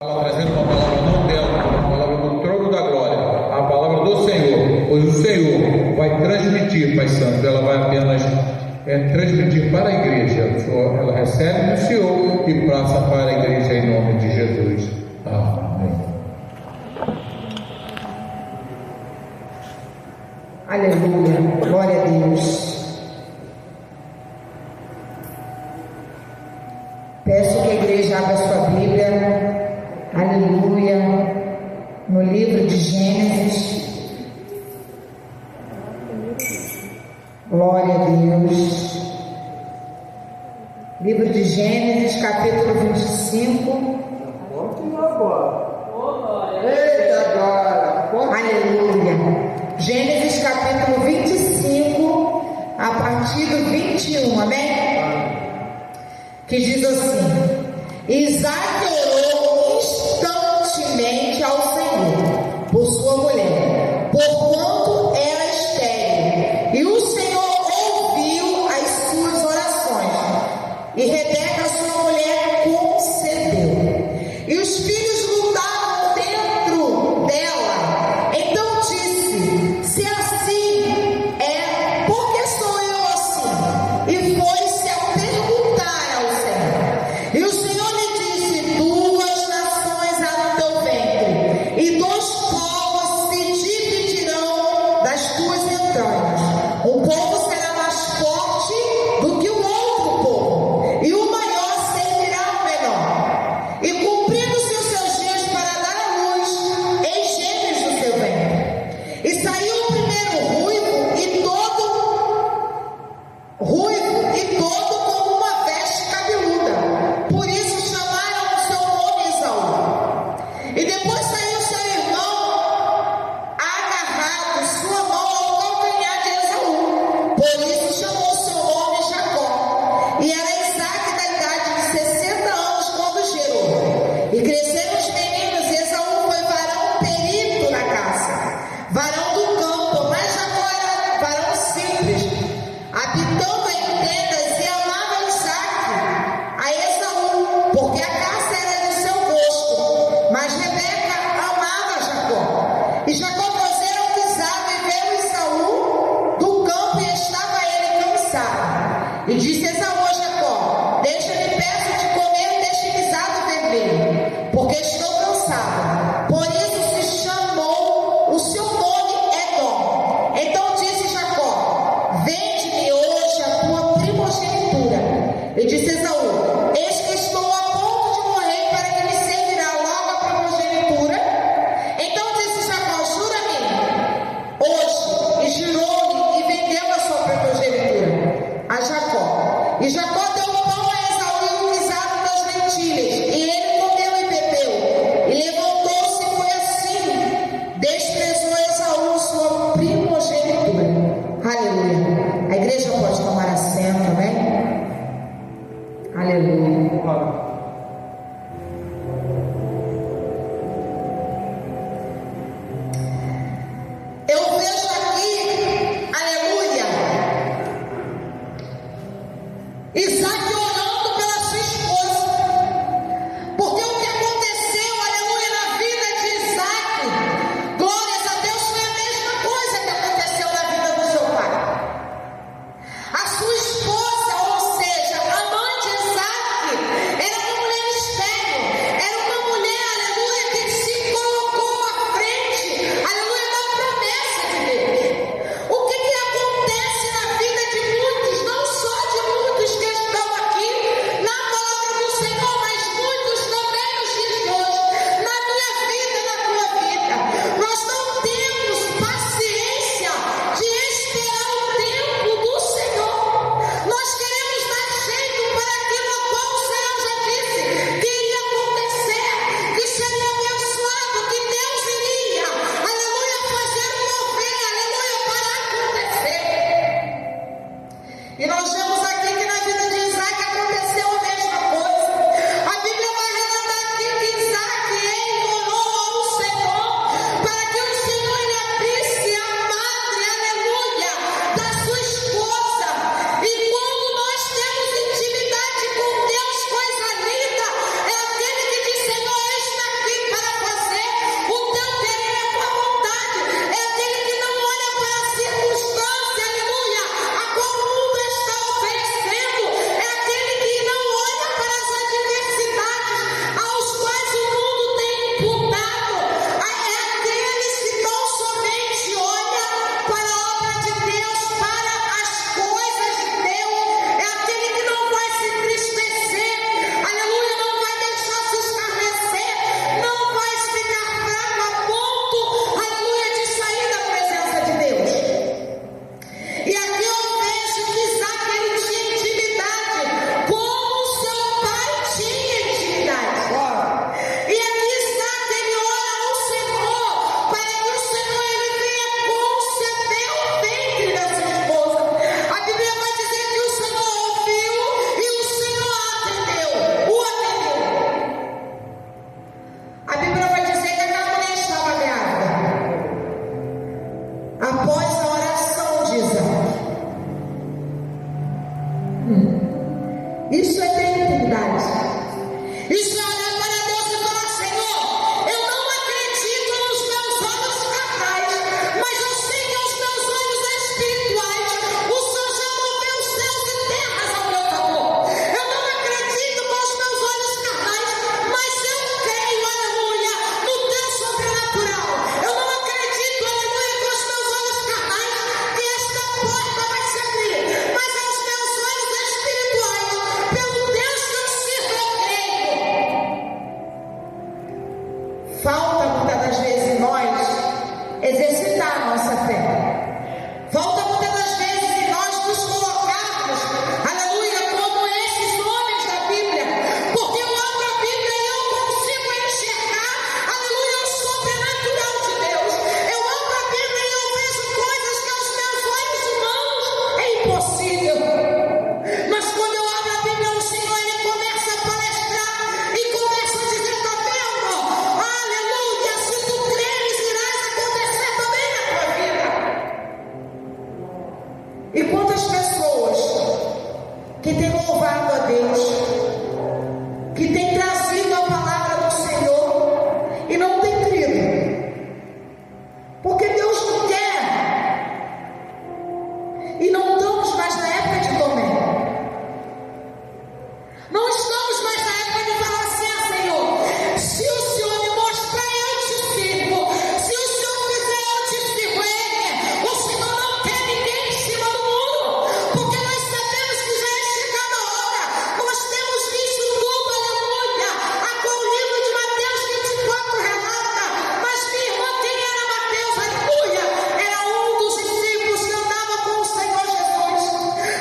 Ela trazendo uma palavra não dela, uma palavra do trono da glória, a palavra do Senhor, pois o Senhor vai transmitir, Pai Santo, ela vai apenas transmitir para a igreja, ela recebe do Senhor e passa para a igreja em nome de Jesus. Amém. Aleluia, glória a Deus. Peço que a igreja abra sua Bíblia, aleluia, no livro de Gênesis. Glória a Deus. Livro de Gênesis, capítulo 25. Eita, glória. Aleluia. Gênesis, capítulo 25, a partir do 21, amém? Que diz assim: Isaac orou instantemente ao Senhor por sua mulher, porquanto era estéril, e o Senhor ouviu as suas orações, e Rebeca, sua mulher, concedeu. E os filhos lutavam dentro dela. Então disse: se assim é, por que sou eu assim? E foi-se a perguntar ao Senhor. Falta muitas das vezes em nós exercitar a nossa fé. Falta muitas das vezes em nós nos colocarmos, aleluia, como esses homens da Bíblia. Porque eu abro a Bíblia e eu consigo enxergar, aleluia, o sobrenatural de Deus. Eu abro a Bíblia e eu vejo coisas que aos meus olhos humanos é impossível. Mas quando eu abro a Bíblia, o Senhor, Ele começa a palestrar e começa a dizer: está vendo? Aleluia, se tu creres, irás acontecer também na tua vida. E quantas pessoas que têm louvado a Deus, que têm trazido a palavra do Senhor e não têm crido, porque Deus não quer. E não estamos mais na época de Tomé. Não estamos mais na época de falar assim: ah, Senhor, se o Senhor me mostrar, eu te sirvo. Se o Senhor fizer, eu te sirvo. O Senhor não quer ninguém em cima do muro, porque nós sabemos que já é chegada a hora. Nós temos visto tudo, aleluia. Agora o livro de Mateus 24 relata. Mas minha irmã, quem era Mateus? Aleluia. Era um dos discípulos que andava com o Senhor Jesus.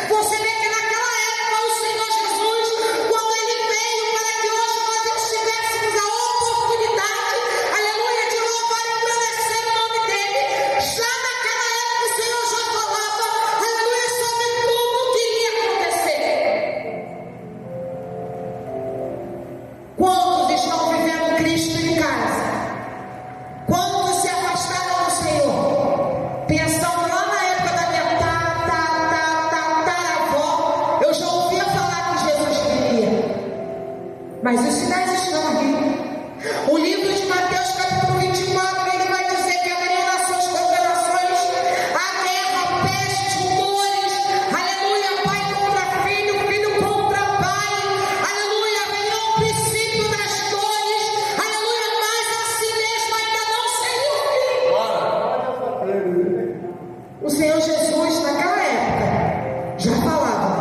Você vê que naquela época o Senhor Jesus, quando Ele veio para que hoje nós tivéssemos a oportunidade, aleluia, de louvar e agradecer o nome dEle, já naquela época o Senhor já falava, aleluia, sobre tudo o que iria acontecer. Quantos estão vivendo Cristo em casa? Quantos se afastaram do Senhor? Pensando lá na época da minha tataravó, eu já ouvia falar que Jesus viria. Mas os sinais estão ali. O livro de Mateus, capítulo 24, ele vai dizer que haveriam nações contra nações, a guerra, peste, tumores, aleluia, pai contra filho, filho contra pai, aleluia, haveria um princípio das dores, aleluia, mas assim mesmo ainda não seria o fim. O Senhor Jesus, naquela época, já falava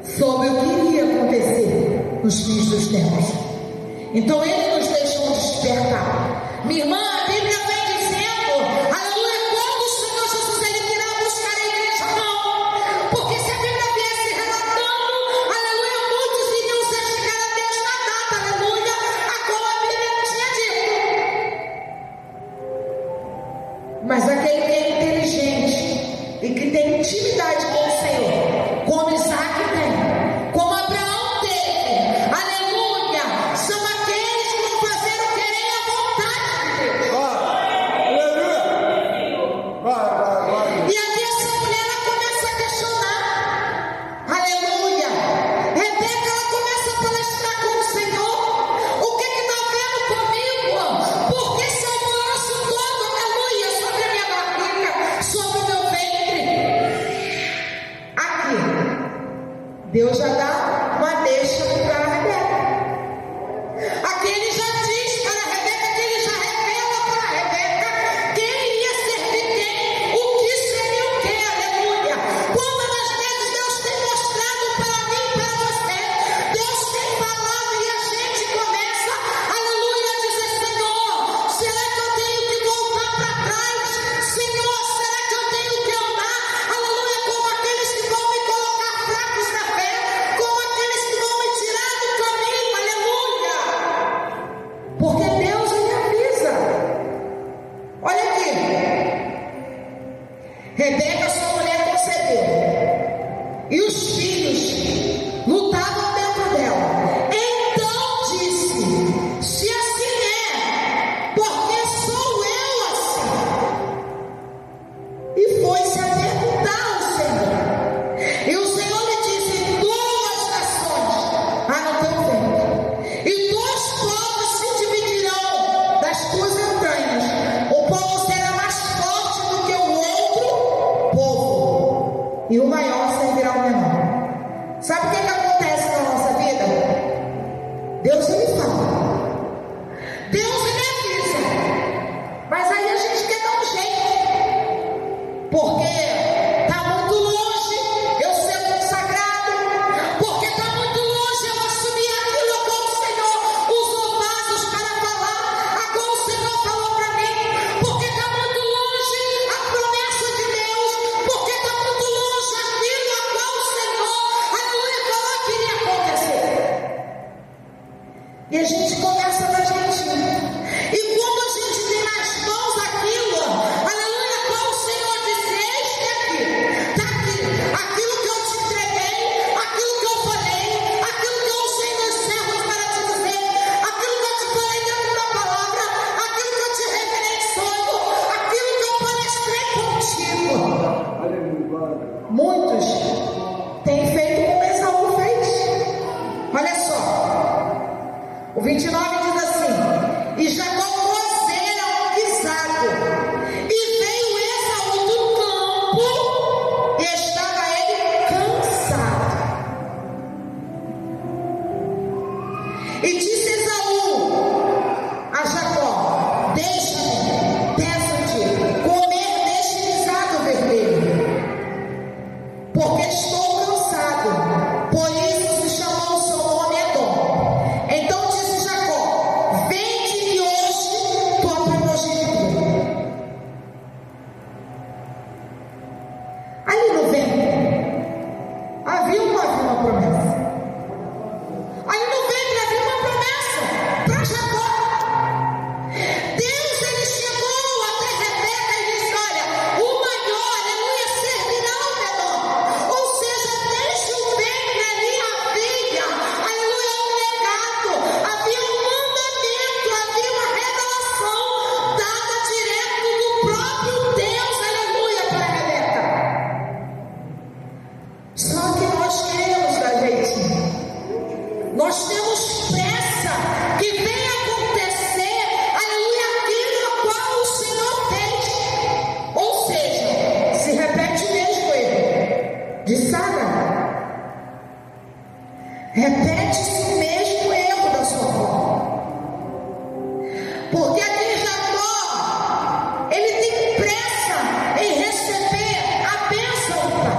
sobre o que iria acontecer nos fins dos tempos. Então Ele nos deixou despertar. Minha irmã, a Bíblia vem dizendo, aleluia, quando o Senhor Jesus Ele virá buscar a igreja? Não, porque se a Bíblia viesse relatando, aleluia, muitos iriam se chegar a Deus na data, aleluia, a qual a Bíblia tinha dito. Mas aquele que é inteligente e que tem intimidade com o Senhor, como Isaac tem, como Abraão teve, aleluia, são aqueles que vão fazer o querer e a vontade de Deus. E a gente começa na gente. E quando a gente tem nas mãos aquilo, aleluia, qual o Senhor diz: eis que aqui, está aqui, aquilo que eu te entreguei, aquilo que eu falei, aquilo que eu usei nos servos para te dizer, aquilo que eu te falei dentro da palavra, aquilo que eu te revelei em sonho, aquilo que eu palestrei contigo. Muitos têm feito como Esaú fez. Olha só, o 29 diz assim: e Jacó trouxera um guisado, e veio Esaú do campo, e estava ele cansado. E disse Esaú a Jacó: deixa-me, peço-te, comer deste guisado vermelho, porque estou cansado. Por isso se chamou o seu nome Edom. Então disse Jacó: vende-me hoje tua primogenitura. Ali no ventre havia uma promessa. Ali no ventre havia uma promessa para Jacó. Deus, ele chegou até Rebeca e disse: olha, o maior, aleluia, servirá ao menor. Ou seja, desde o ventre ali havia, aleluia, um legado, havia um mandamento, havia uma revelação dada direto do próprio Deus, aleluia, para Rebeca. Só que nós queremos da gente. Nós temos pressa que venha acontecer, aleluia, aquilo a qual o Senhor fez. Ou seja, se repete o mesmo erro de Sara. Repete-se o mesmo erro da sua avó. Porque aqui Jacó, ele tem pressa em receber a bênção do Pai.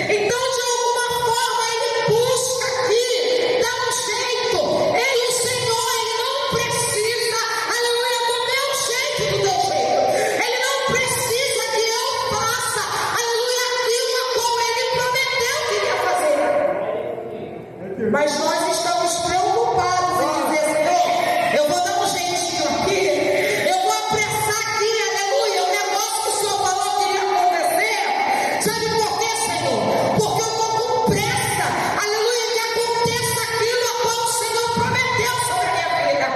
Então, de alguma forma, ele busca aqui, dá um jeito. Ele, o Senhor, ele não precisa, aleluia, do meu jeito, do teu jeito. Ele não precisa que eu faça, aleluia, aquilo a qual ele prometeu que iria fazer. Mas nós estamos preocupados em dizer: Senhor, eu vou dar um jeitinho aqui, eu vou apressar aqui, aleluia, o negócio que o Senhor falou que iria acontecer. Sabe por quê, Senhor? Porque eu estou com pressa, aleluia, que aconteça aquilo a qual o Senhor prometeu sobre a minha vida.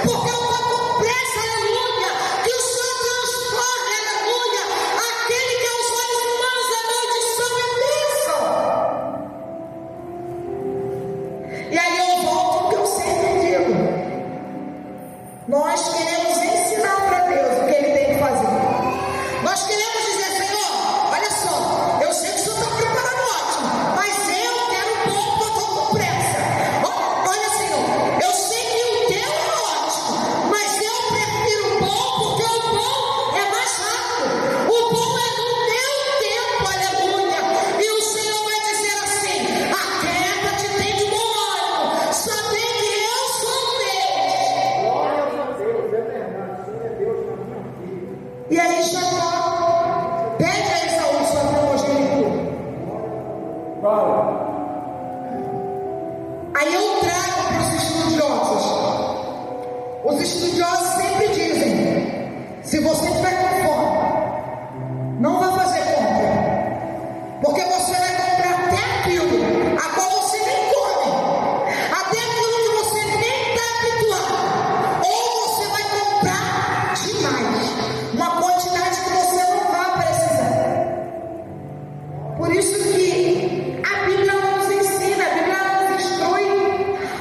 Porque eu estou com pressa, aleluia, que o Senhor transforme, aleluia, aquele que aos olhos humanos é maldição em bênção. E aí eu volto ao que eu sempre digo: nós queremos ensinar para Deus o que Ele tem que fazer. Nós queremos dizer: Senhor, olha só, eu sei que o Senhor está preparando ótimo, mas eu quero um pouco, porque eu estou com pressa. Olha, Senhor, eu sei que o teu é ótimo, mas eu prefiro o bom, porque o bom é mais rápido. O bom é no meu tempo, aleluia. E o Senhor vai dizer assim: aquieta-te, tem de bom ânimo, saber que eu sou Deus. Glória a Deus, é verdade, o Senhor é Deus na minha vida. E aí Jacó pede a Esaú sua primogenitura. Fala. Aí eu trago para os estudiosos. Os estudiosos sempre dizem: se você tiver com fome, não vai fazer compra, porque você vai comprar até aquilo a qual você nem come, até aquilo que você nem está habituado, ou você vai comprar demais, uma quantidade que você não vai precisar. Por isso que a Bíblia nos ensina, a Bíblia nos instrui.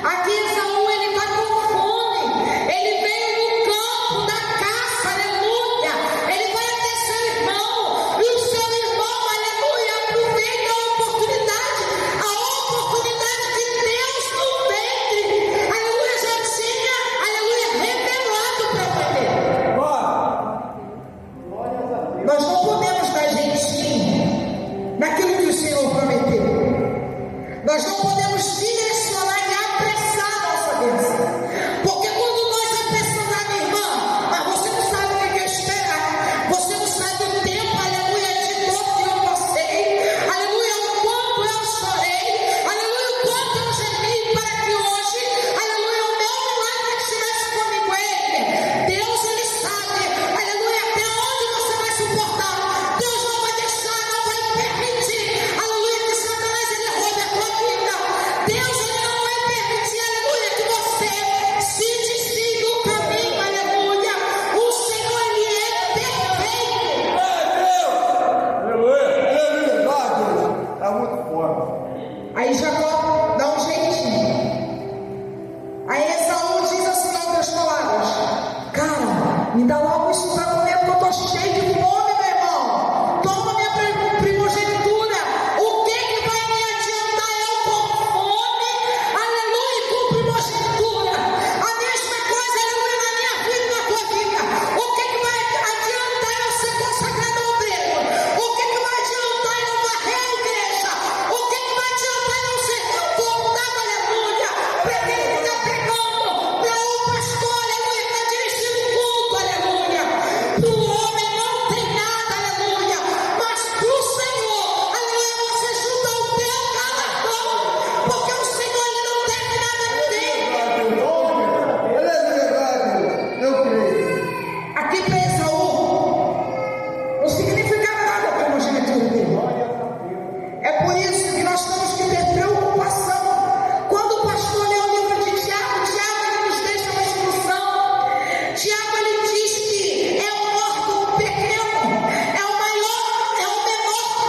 Aqui Esaú, ele está com fome, ele veio no campo da caça, aleluia. Ele vai Me dá logo isso para comer, porque eu estou cheio de fome, meu irmão. Toma minha primogenitura. O que vai me adiantar eu com fome? Aleluia, e com primogenitura. A mesma coisa, aleluia, na minha vida e na tua vida. O que vai adiantar eu ser consagrado ao obreiro? O que vai adiantar eu varrer a igreja? O que vai adiantar eu ser convidado, aleluia? Para quem está pregando, para o pastor, aleluia, está dirigindo o culto, aleluia. Para o homem não tem nada, aleluia. Mas para o Senhor, aleluia, você junta o teu galardão. Porque o Senhor, ele não deve nada a ninguém. Aqui para Esaú, não significava nada a primogenitura dele. É por isso que nós temos que ter preocupação. Quando o pastor lê o livro de Tiago, Tiago ele nos deixa uma instrução. Tiago ele diz que é um órgão pequeno, é o menor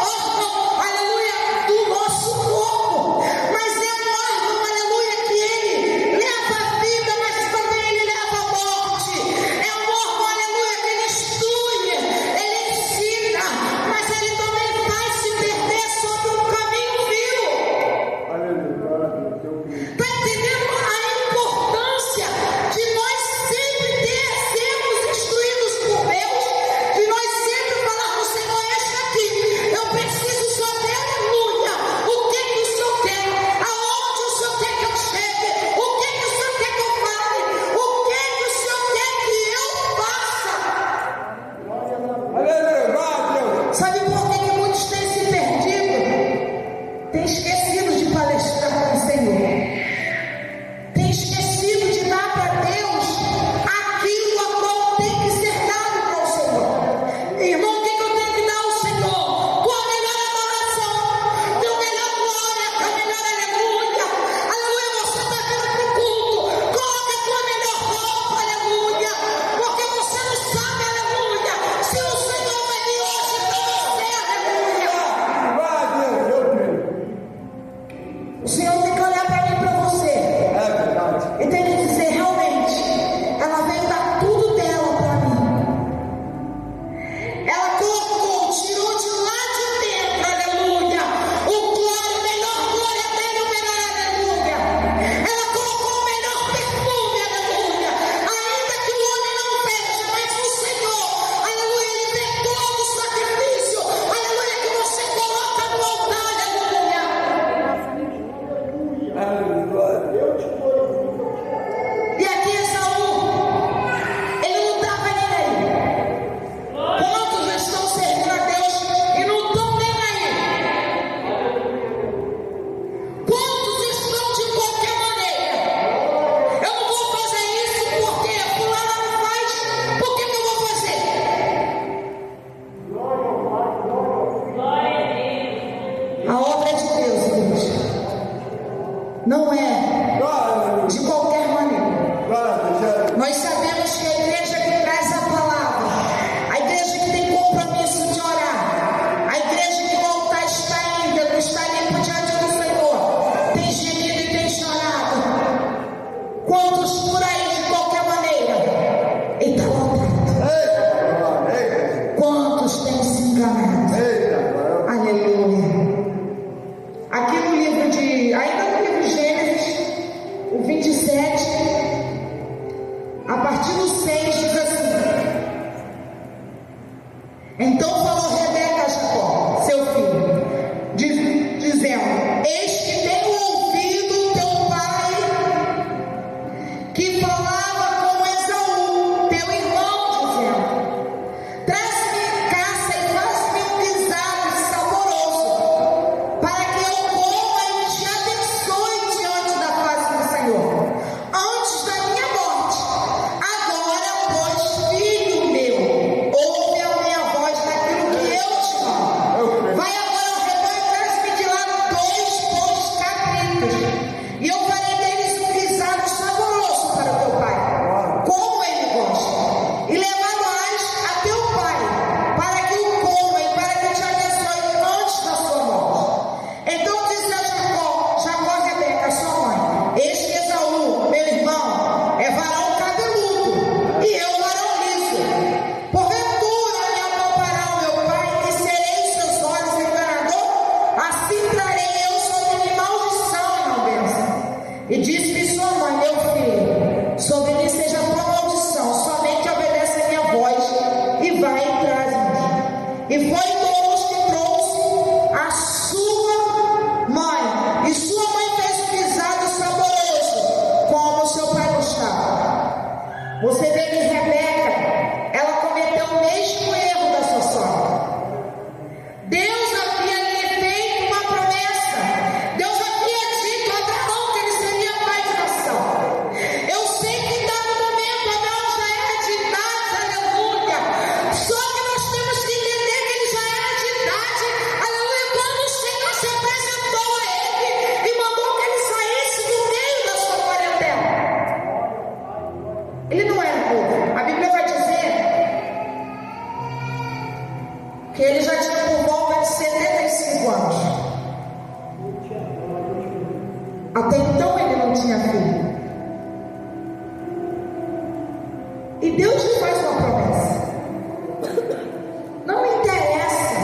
órgão, aleluia, do nosso corpo. Mas é um órgão, aleluia, que ele leva a vida, mas também ele leva a morte. É um órgão, aleluia, que ele instrui, ele ensina, mas ele também faz se perder sobre um caminho vil. Está entendendo a importância de nós sempre sermos instruídos por Deus, de nós sempre falarmos, Senhor, este aqui, eu preciso saber, aleluia, o que o Senhor quer, aonde o Senhor quer que eu chegue, o que o Senhor quer que eu fale, o que o Senhor quer que eu faça. Sabe por que muitos têm se perdido? Têm esquecido de palestrar com o Senhor. Tem esquecido de dar para Deus aquilo a qual tem que ser dado para o Senhor. Irmão, o que eu tenho que dar ao Senhor? Tua melhor adoração, teu melhor glória, tua melhor aleluia. Aleluia, você está vindo para o culto. Coloca a tua melhor roupa, aleluia. Porque você não sabe, aleluia, se o Senhor vai vir hoje para você, aleluia. O Senhor tem que olhar para mim e para você. E tem que dizer, realmente, ela veio dar tudo dela para mim. Ela colocou, tirou de lá de dentro, aleluia, o melhor glória dele, o melhor aleluia. Ela colocou o melhor perfume, aleluia. Ainda que o homem não veja, mas o Senhor, aleluia, ele vê todo o sacrifício, aleluia, que você coloca no altar, aleluia. E aqui Esaú, ele não estava nem aí. Quantos estão servindo a Deus e não estão nem aí? Quantos estão de qualquer maneira? Eu não vou fazer isso porque fulana não faz, por que eu vou fazer? A obra é de Deus, irmãos. Não é de qualquer maneira. Nós sabemos que a igreja que traz a palavra, a igreja que tem compromisso de orar, a igreja que no altar está íntegro, está limpo diante do Senhor, tem gemido e tem chorado. Quantos por aí de qualquer maneira? E está lotado. Quantos têm se enganado? Aleluia. Aqui no livro ainda no livro de Gênesis, o 27, a partir do 6 diz assim: então falou Rebeca a Jacó, seu filho, dizendo, eis que tenho ouvido teu pai, que falava com Esaú, teu irmão, dizendo, traz-me caça e faz-me um guisado saboroso, para que eu coma e te abençoe diante da face do Senhor, antes da minha morte. Agora Você vê que Rebeca, ela cometeu o mesmo erro da sua sogra. Deus havia lhe feito uma promessa. Deus havia dito a Abraão que ele seria pai de nação. Eu sei que em dado momento Abraão já era de idade, aleluia. Só que nós temos que entender que ele já era de idade, aleluia, quando o Senhor se apresentou a ele e mandou que ele saísse do meio da sua parentela. Ele não era novo. A Bíblia vai dizer que ele já tinha por volta de 75 anos. Até então ele não tinha filho. E Deus lhe faz uma promessa. Não interessa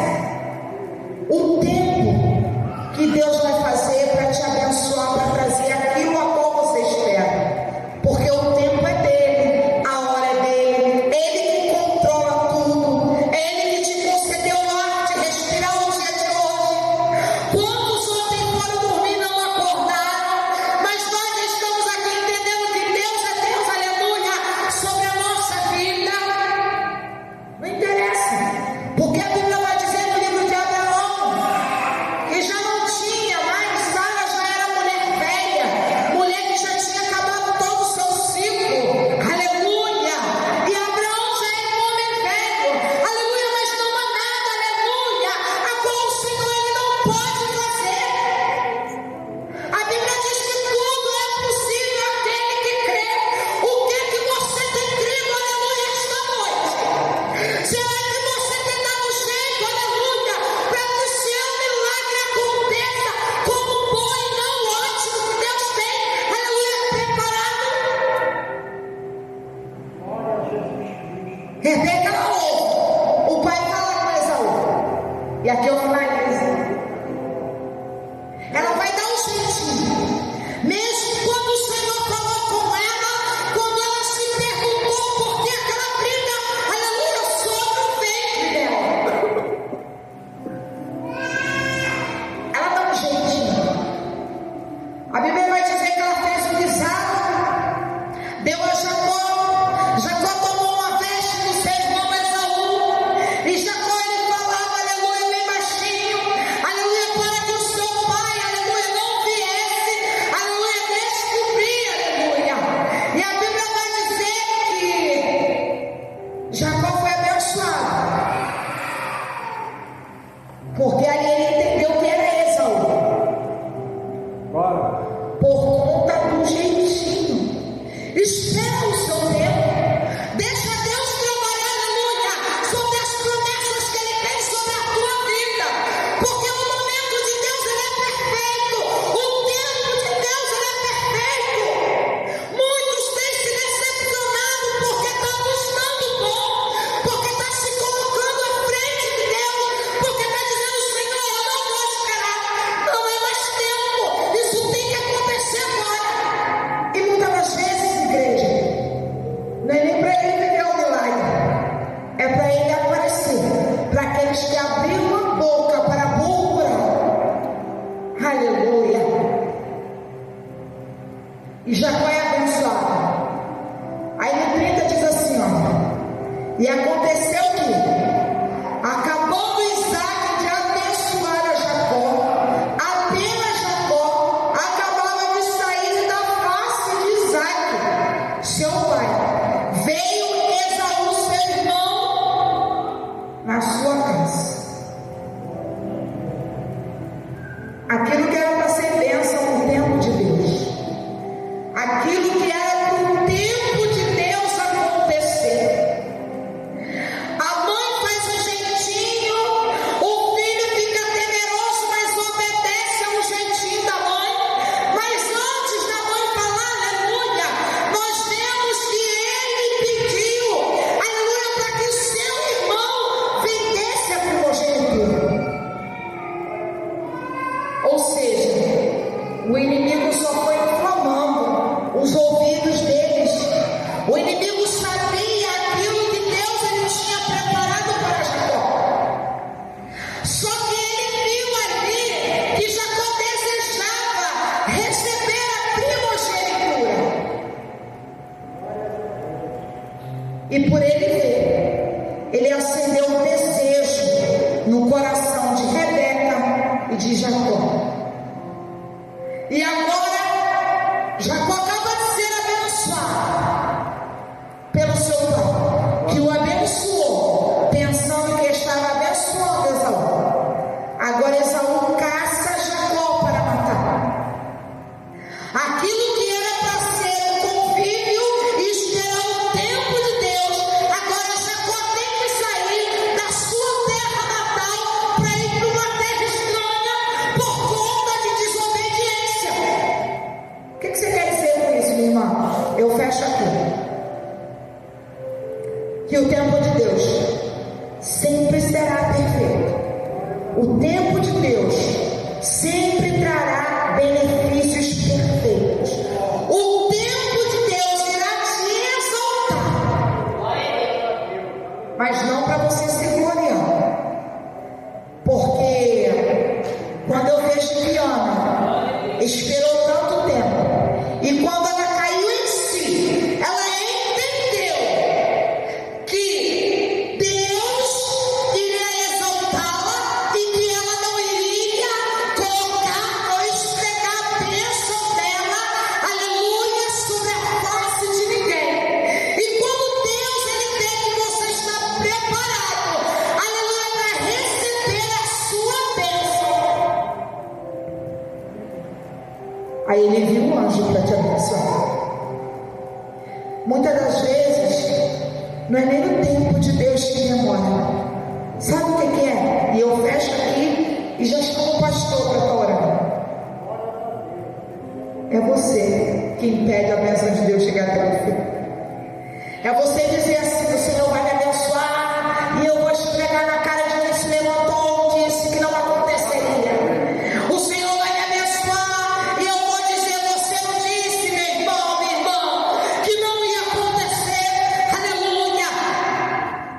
o tempo que Deus vai fazer para te abençoar, para trazer aquilo a qual você espera. Porque o tempo é dele, a hora é dele, ele que controla tudo, ele que te concedeu o ar de respirar o dia de hoje. Quantos ontem foram dormir e não acordaram, mas nós estamos aqui entendendo que Deus é Deus, aleluia, sobre a nossa vida. Não interessa, porque a Bíblia vai dizer no livro de Abraão que já não tinha mais, Sara já era mulher velha, mulher que já tinha acabado todo o seu ciclo, aleluia, e Abraão já era um homem velho, aleluia, mas não há nada, aleluia, a qual o Senhor ele não pode fazer. A Bíblia diz que tudo é possível àquele que crê. O que você tem crido, aleluia, esta noite? Será que você tem dado jeito, aleluia, para que o seu milagre aconteça como bom e não ótimo que Deus tem, aleluia, preparado? Rebeca ela ouve o pai fala com Esaú. E aqui eu finalizo. Ela vai dar um jeitinho. Mesmo quando o Senhor falou com ela, quando ela se perguntou por que aquela briga, aleluia, sobre o ventre dela. Ela dá um jeitinho. A Bíblia vai dizer que ela fez um guisado, deu a Jacó. Jacó tomou uma veste do seu irmão Esaú. E Jacó ele falava, aleluia, bem baixinho, aleluia, para que o seu pai, aleluia, não viesse, aleluia, descobrir, aleluia. E a Bíblia vai dizer que Jacó foi abençoado, porque ali ele entendeu que era Esaú, por conta do jeitinho. Espera o seu tempo. Deixa Deus trabalhar, aleluia, sobre as promessas que Ele tem sobre a tua vida. Porque o momento de Deus ele é perfeito. O tempo de Deus ele é perfeito. Muitos têm se decepcionado porque estão buscando o bom, porque está se colocando à frente de Deus, porque está dizendo, Senhor, eu não vou esperar, não é mais tempo, isso tem que acontecer agora. E muitas das vezes, igreja, E por ele ver, ele acendeu um desejo no coração de Rebeca e de Jacó. E agora, Jacó acaba de ser abençoado pelo seu pai, que o abençoou, pensando que estava abençoando Esaú. Agora Esaú caça Jacó para matar. Aquilo que era para ser um convívio e esperar o tempo de Deus, agora Jacó tem que sair da sua terra natal para ir para uma terra estranha por conta de desobediência. O que você quer dizer com isso, minha irmã? Eu fecho aqui. Que o tempo de Deus sempre será perfeito. O tempo de Deus sempre trará benefícios perfeitos. O tempo de Deus irá te exaltar, mas não para você se gloriar. Porque quando eu vejo Diana, esperou tanto tempo, e quando ela caiu em si, ela entendeu que Deus iria exaltá-la e que ela não iria colocar ou esfregar a bênção dela, aleluia, sobre a face de ninguém. E quando Deus ele vê que você está preparado, aleluia, para receber a sua bênção, aí ele envia um anjo para te abençoar. Muitas das vezes não é nem o tempo de Deus que demora. Sabe o que é? E eu fecho aqui e já chamo o pastor para estar orando. É você que impede a bênção de Deus chegar até o fim. É você dizer assim: o Senhor vai me abençoar e eu vou esfregar na cara de quem se levantou e disse que não aconteceria. O Senhor vai me abençoar e eu vou dizer: você não disse, meu irmão, minha irmã, que não ia acontecer. Aleluia.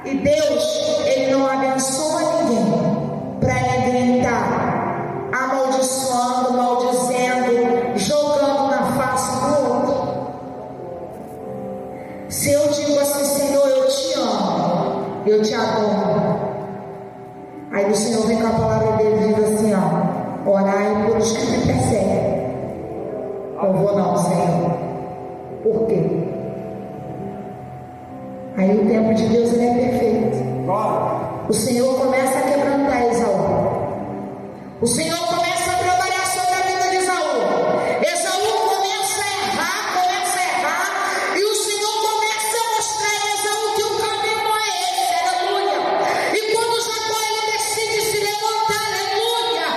E Deus, ele não abençoa ninguém para ninguém estar amaldiçoando, maldizendo, jogando na face do outro. Se eu digo assim: Senhor, eu te amo, eu te adoro, aí o Senhor vem com a palavra dele e diz assim: ó, orai pelos que me perseguem. Não vou não, Senhor. Por quê? Aí o tempo de Deus ele é perfeito. O Senhor começa a quebrantar Esaú. O Senhor começa a trabalhar sobre a vida de Esaú. Esaú começa a errar, e o Senhor começa a mostrar a Esaú que o caminho não é esse, aleluia. E quando Jacó ele decide se levantar, aleluia,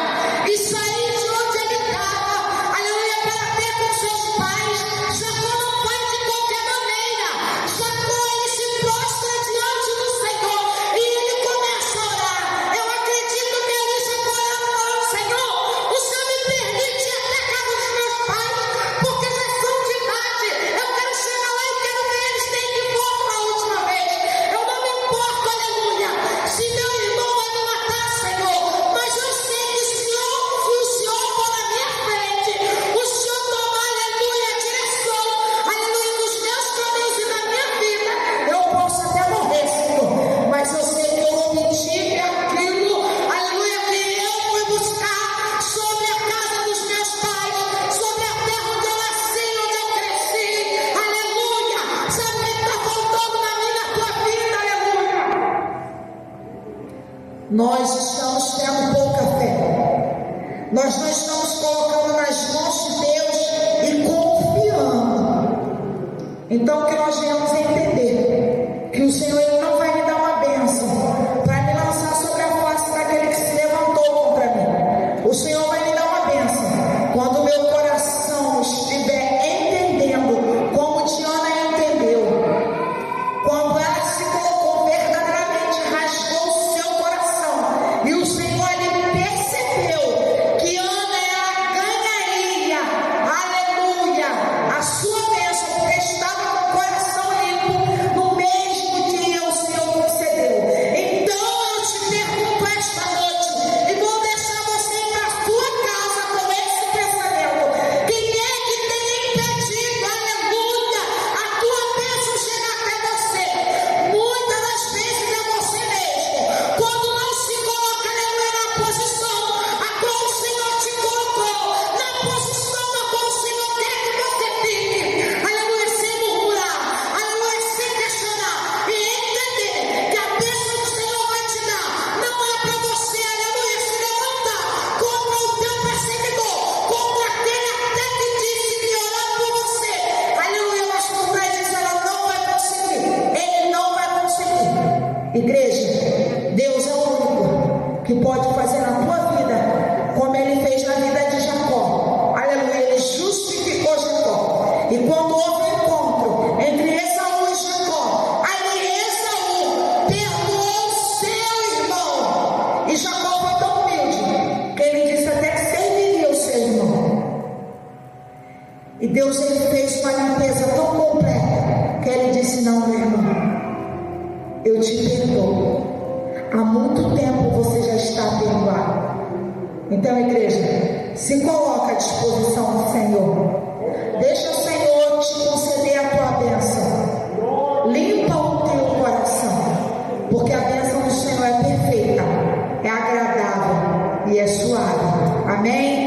e sair de onde ele estava, aleluia, para ter com seus pais, Jacó não foi de qualquer maneira. Jacó ele se prostra diante do Senhor e ele começa a orar. Eu acredito que ele se falando: Senhor, o Senhor me permite ir até a casa dos meus pais, porque já são de idade. Eu quero chegar lá e quero ver eles têm que forma a última vez. Eu não me importo, aleluia, se meu irmão vai me matar, Senhor, mas eu sei que se o Senhor for na minha frente, o Senhor tomar, aleluia, a direção, aleluia, dos meus caminhos e da minha vida, eu posso até morrer, Senhor, mas eu sei que eu obtive aquilo, aleluia, que eu fui buscar sobre a casa dos meus pais, sobre a terra onde eu nasci, onde eu cresci, aleluia. Sabe o que está faltando na minha, na tua vida, aleluia? Nós estamos tendo pouca fé. Nós não estamos colocando nas mãos de Deus e confiando. Então o que nós viemos a entender? Que o Senhor ele não vai me dar uma bênção para me lançar sobre a face daquele que se levantou contra mim. O Senhor vai me dar uma bênção quando o meu coração estiver entendendo como Diana entendeu. Quando ela se colocou verdadeiramente, rasgou o seu coração, e o Senhor ele percebeu que Ana ela ganharia, aleluia, a sua bênção, porque estava com o coração livre. Igreja, Deus é o único que pode fazer na tua vida como Ele fez na vida de Jacó. Aleluia, Ele justificou Jacó. E quando houve um encontro entre Esaú e Jacó, aí Esaú perdoou seu irmão. E Jacó foi tão humilde que ele disse até que serviria o seu irmão. E Deus ele fez uma limpeza tão completa que ele disse: não, meu irmão, eu te perdoo. Há muito tempo você já está perdoado. Então, igreja, se coloca à disposição do Senhor. Deixa o Senhor te conceder a tua bênção. Limpa o teu coração, porque a bênção do Senhor é perfeita, é agradável e é suave. Amém?